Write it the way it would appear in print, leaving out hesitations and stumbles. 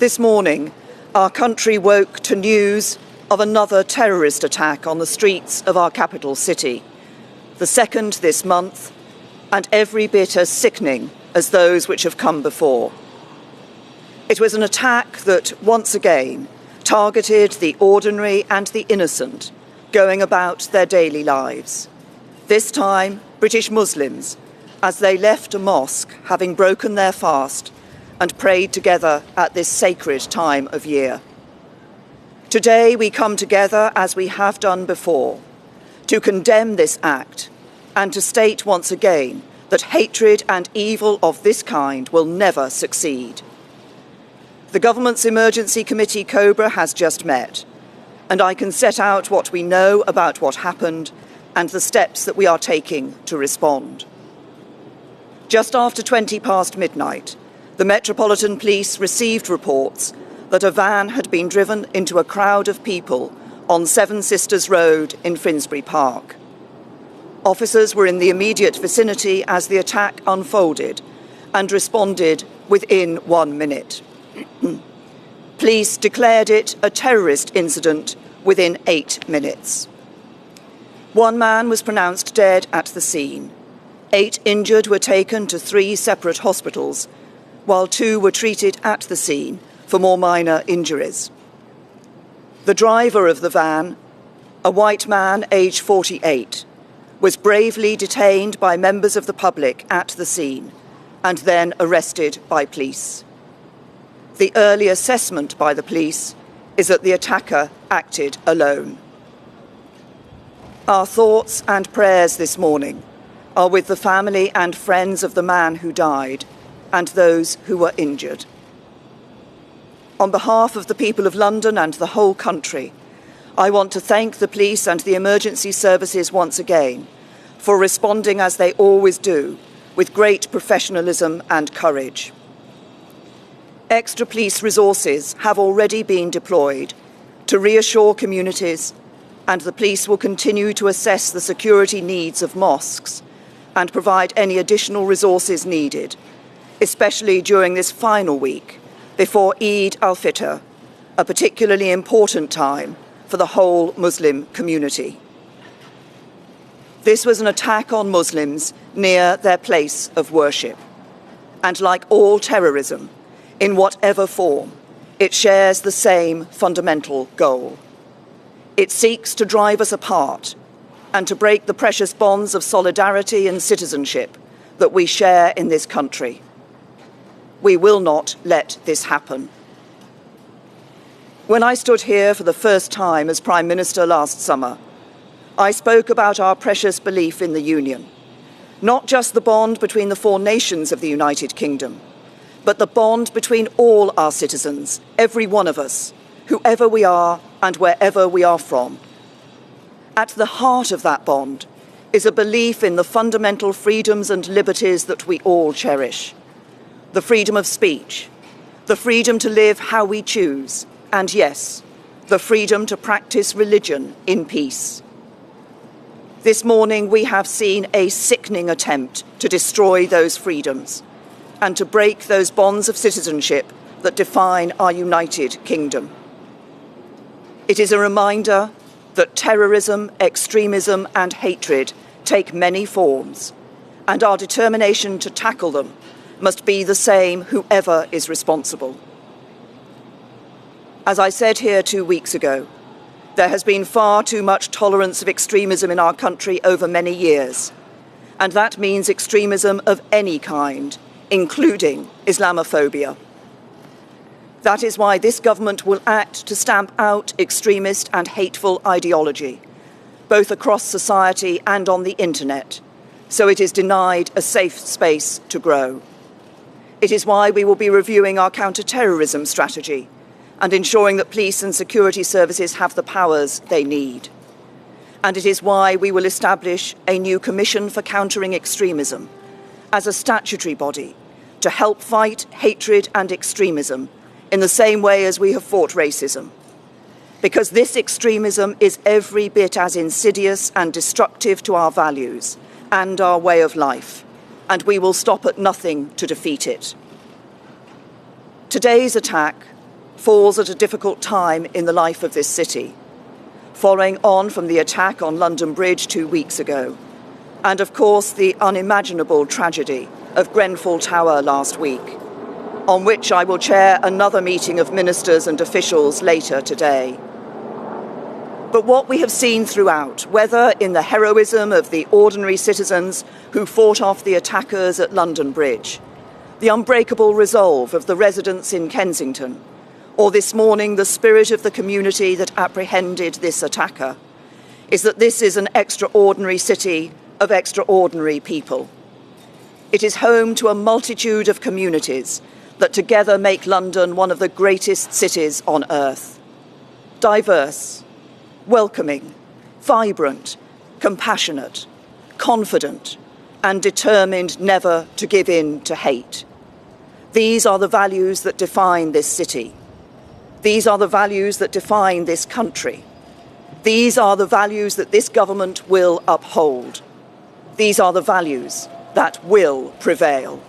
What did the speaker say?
This morning, our country woke to news of another terrorist attack on the streets of our capital city, the second this month, and every bit as sickening as those which have come before. It was an attack that, once again, targeted the ordinary and the innocent, going about their daily lives. This time, British Muslims, as they left a mosque, having broken their fast, and prayed together at this sacred time of year. Today we come together, as we have done before, to condemn this act and to state once again that hatred and evil of this kind will never succeed. The Government's Emergency Committee COBRA has just met, and I can set out what we know about what happened and the steps that we are taking to respond. Just after 20 past midnight, the Metropolitan Police received reports that a van had been driven into a crowd of people on Seven Sisters Road in Finsbury Park. Officers were in the immediate vicinity as the attack unfolded and responded within 1 minute. Police declared it a terrorist incident within 8 minutes. One man was pronounced dead at the scene. 8 injured were taken to 3 separate hospitals, while 2 were treated at the scene for more minor injuries. The driver of the van, a white man aged 48, was bravely detained by members of the public at the scene and then arrested by police. The early assessment by the police is that the attacker acted alone. Our thoughts and prayers this morning are with the family and friends of the man who died and those who were injured. On behalf of the people of London and the whole country, I want to thank the police and the emergency services once again for responding as they always do, with great professionalism and courage. Extra police resources have already been deployed to reassure communities, and the police will continue to assess the security needs of mosques and provide any additional resources needed, especially during this final week before Eid al-Fitr, a particularly important time for the whole Muslim community. This was an attack on Muslims near their place of worship, and like all terrorism, in whatever form, it shares the same fundamental goal. It seeks to drive us apart and to break the precious bonds of solidarity and citizenship that we share in this country. We will not let this happen. When I stood here for the first time as Prime Minister last summer, I spoke about our precious belief in the Union, not just the bond between the 4 nations of the United Kingdom, but the bond between all our citizens, every one of us, whoever we are and wherever we are from. At the heart of that bond is a belief in the fundamental freedoms and liberties that we all cherish. The freedom of speech, the freedom to live how we choose, and yes, the freedom to practice religion in peace. This morning we have seen a sickening attempt to destroy those freedoms and to break those bonds of citizenship that define our United Kingdom. It is a reminder that terrorism, extremism and hatred take many forms, and our determination to tackle them must be the same whoever is responsible. As I said here 2 weeks ago, there has been far too much tolerance of extremism in our country over many years, and that means extremism of any kind, including Islamophobia. That is why this government will act to stamp out extremist and hateful ideology, both across society and on the internet, so it is denied a safe space to grow. It is why we will be reviewing our counter-terrorism strategy and ensuring that police and security services have the powers they need. And it is why we will establish a new Commission for Countering Extremism as a statutory body to help fight hatred and extremism in the same way as we have fought racism. Because this extremism is every bit as insidious and destructive to our values and our way of life, and we will stop at nothing to defeat it. Today's attack falls at a difficult time in the life of this city, following on from the attack on London Bridge 2 weeks ago, and of course the unimaginable tragedy of Grenfell Tower last week, on which I will chair another meeting of ministers and officials later today. But what we have seen throughout, whether in the heroism of the ordinary citizens who fought off the attackers at London Bridge, the unbreakable resolve of the residents in Kensington, or this morning the spirit of the community that apprehended this attacker, is that this is an extraordinary city of extraordinary people. It is home to a multitude of communities that together make London one of the greatest cities on earth. Diverse, welcoming, vibrant, compassionate, confident, and determined never to give in to hate. These are the values that define this city. These are the values that define this country. These are the values that this government will uphold. These are the values that will prevail.